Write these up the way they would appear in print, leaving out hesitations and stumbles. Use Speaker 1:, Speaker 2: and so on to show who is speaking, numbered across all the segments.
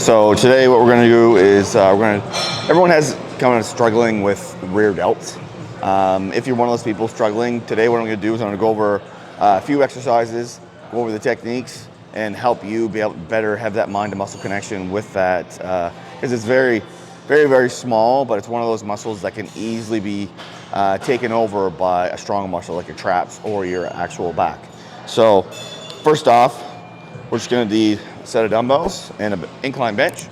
Speaker 1: So today what we're going to do is everyone has kind of struggling with rear delts. If you're one of those people struggling, today what I'm going to do is I'm going to go over a few exercises, go over the techniques, and help you be able to better have that mind to muscle connection with that, because it's very, very, very small, but it's one of those muscles that can easily be taken over by a strong muscle like your traps or your actual back. So first off, we're just going to need a set of dumbbells and an incline bench.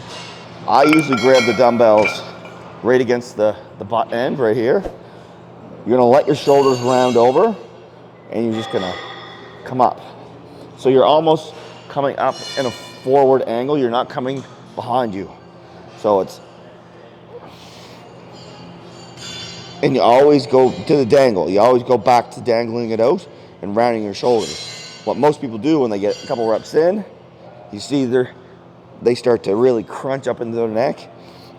Speaker 1: I usually grab the dumbbells right against the butt end right here. You're going to let your shoulders round over and you're just going to come up. So you're almost coming up in a forward angle. You're not coming behind you. So it's, and you always go to the dangle. You always go back to dangling it out and rounding your shoulders. What most people do when they get a couple reps in, you see they start to really crunch up into their neck,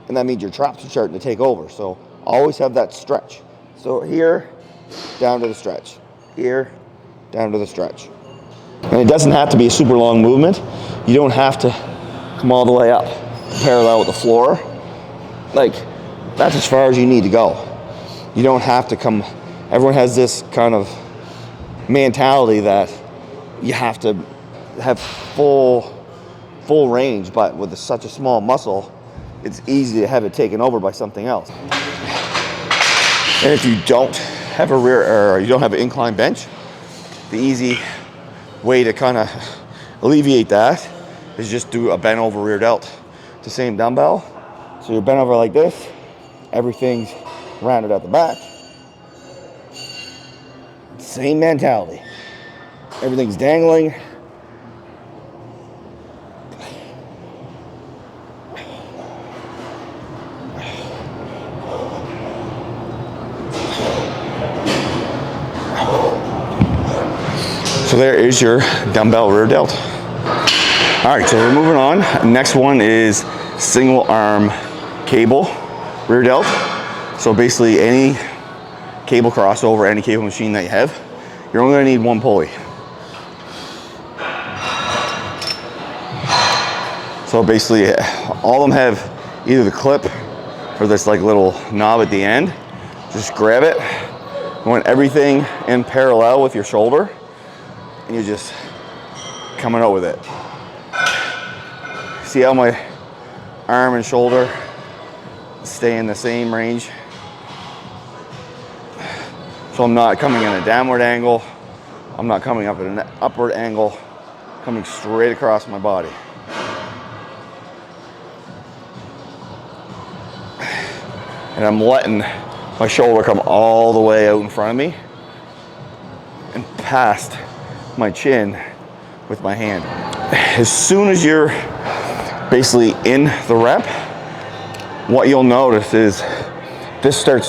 Speaker 1: and that means your traps are starting to take over. So always have that stretch. So here, down to the stretch. Here, down to the stretch. And it doesn't have to be a super long movement. You don't have to come all the way up parallel with the floor. Like, that's as far as you need to go. You don't have to come. Everyone has this kind of mentality that you have to have full range, but with such a small muscle, it's easy to have it taken over by something else. And if you don't have a rear, or you don't have an incline bench, the easy way to kind of alleviate that is just do a bent over rear delt. It's the same dumbbell. So you're bent over like this, everything's rounded at the back. Same mentality. Everything's dangling. So there is your dumbbell rear delt. All right, so we're moving on. Next one is single arm cable rear delt. So basically any cable crossover, any cable machine that you have, you're only gonna need one pulley. So basically all of them have either the clip or this like little knob at the end. Just grab it. You want everything in parallel with your shoulder, and you're just coming out with it. See how my arm and shoulder stay in the same range? So I'm not coming in a downward angle. I'm not coming up at an upward angle, coming straight across my body. And I'm letting my shoulder come all the way out in front of me and past my chin with my hand. As soon as you're basically in the rep, what you'll notice is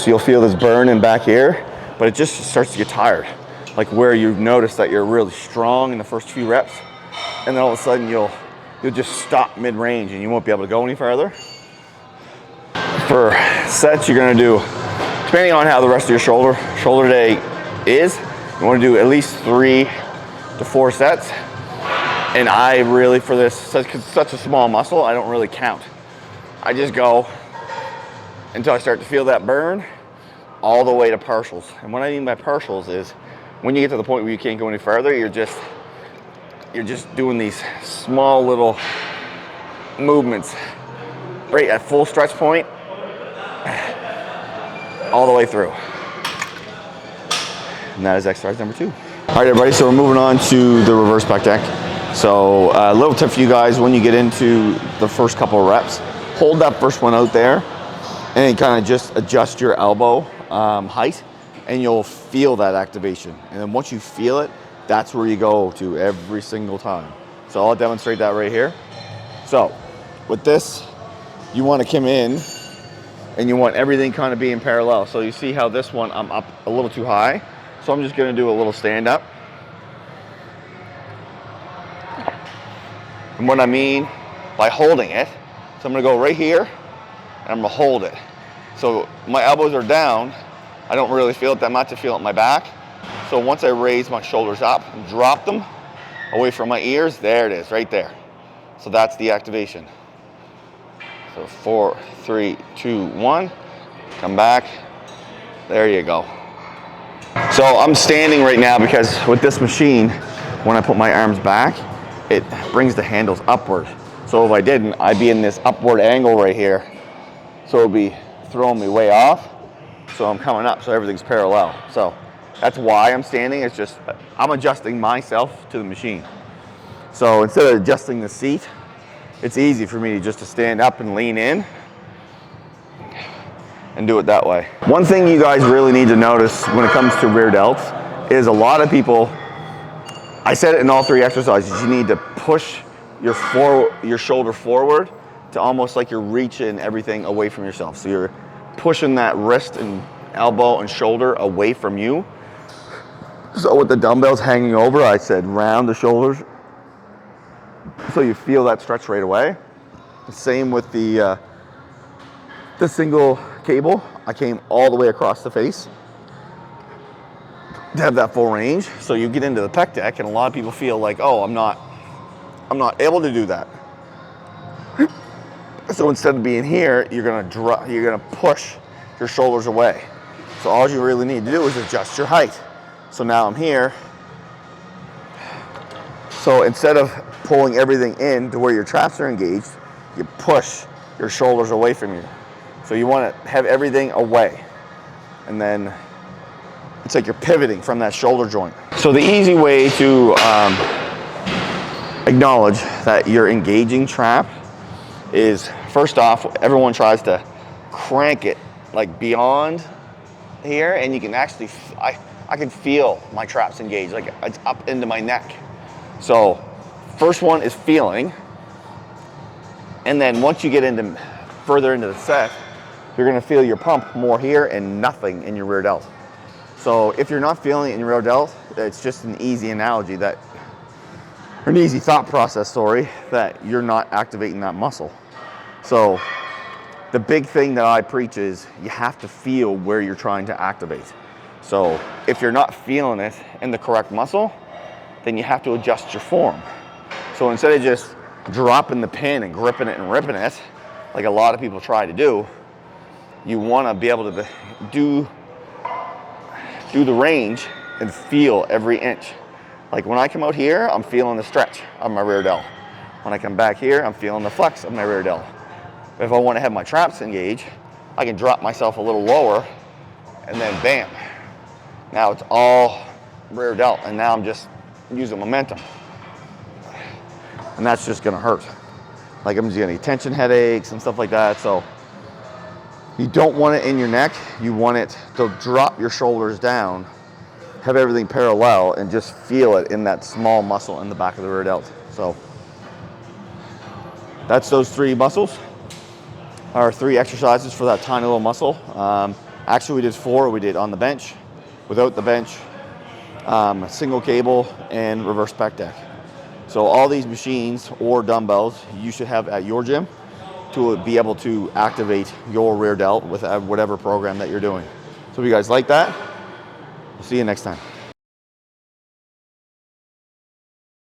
Speaker 1: you'll feel this burn in back here, but it just starts to get tired. Like where you've noticed that you're really strong in the first few reps, and then all of a sudden you'll just stop mid-range and you won't be able to go any further. For sets, you're gonna do, depending on how the rest of your shoulder day is, you wanna do at least 3 to 4 sets. And I really, for this, because it's such a small muscle, I don't really count. I just go until I start to feel that burn, all the way to partials. And what I mean by partials is when you get to the point where you can't go any further, you're just doing these small little movements right at full stretch point all the way through. And that is exercise number 2. All right, everybody, so we're moving on to the reverse pec deck. So a little tip for you guys: when you get into the first couple of reps, hold that first one out there and kind of just adjust your elbow height, and you'll feel that activation. And then once you feel it, that's where you go to every single time. So I'll demonstrate that right here. So with this, you want to come in and you want everything kind of being parallel. So you see how this one, I'm up a little too high. So I'm just going to do a little stand up. And what I mean by holding it, so I'm going to go right here and I'm going to hold it. So my elbows are down. I don't really feel it that much. I feel it in my back. So once I raise my shoulders up and drop them away from my ears, there it is, right there. So that's the activation. So 4, 3, 2, 1. Come back. There you go. So I'm standing right now because with this machine, when I put my arms back, it brings the handles upward. So if I didn't, I'd be in this upward angle right here. So it'd be throwing me way off. So I'm coming up, so everything's parallel. So that's why I'm standing. It's just, I'm adjusting myself to the machine. So instead of adjusting the seat, it's easy for me just to stand up and lean in and do it that way. One thing you guys really need to notice when it comes to rear delts is a lot of people, I said it in all 3 exercises, you need to push your shoulder forward to almost like you're reaching everything away from yourself. So you're pushing that wrist and elbow and shoulder away from you. So with the dumbbells hanging over, I said round the shoulders so you feel that stretch right away. Same with the single cable. I came all the way across the face to have that full range. So you get into the pec deck, and a lot of people feel like, oh, I'm not able to do that. So instead of being here, you're gonna push your shoulders away. So all you really need to do is adjust your height. So now I'm here. So instead of pulling everything in to where your traps are engaged, you push your shoulders away from you. So you want to have everything away. And then it's like you're pivoting from that shoulder joint. So the easy way to acknowledge that you're engaging trap is, first off, everyone tries to crank it like beyond here, and you can actually, I can feel my traps engaged, like it's up into my neck. So first one is feeling, and then once you get further into the set, you're gonna feel your pump more here and nothing in your rear delt. So if you're not feeling it in your rear delt, it's just an easy analogy or an easy thought process, that you're not activating that muscle. So the big thing that I preach is you have to feel where you're trying to activate. So if you're not feeling it in the correct muscle, then you have to adjust your form. So instead of just dropping the pin and gripping it and ripping it, like a lot of people try to do, you want to be able to do the range and feel every inch. Like when I come out here, I'm feeling the stretch of my rear delt. When I come back here, I'm feeling the flex of my rear delt. If I want to have my traps engaged, I can drop myself a little lower, and then bam. Now it's all rear delt, and now I'm just using momentum. And that's just gonna hurt. Like I'm just getting tension headaches and stuff like that. So you don't want it in your neck. You want it to drop your shoulders down, have everything parallel, and just feel it in that small muscle in the back of the rear delt. So that's those 3 muscles, or 3 exercises for that tiny little muscle. Actually, we did 4. We did on the bench, without the bench, single cable, and reverse pec deck. So all these machines or dumbbells you should have at your gym to be able to activate your rear delt with whatever program that you're doing. So if you guys like that, we'll see you next time.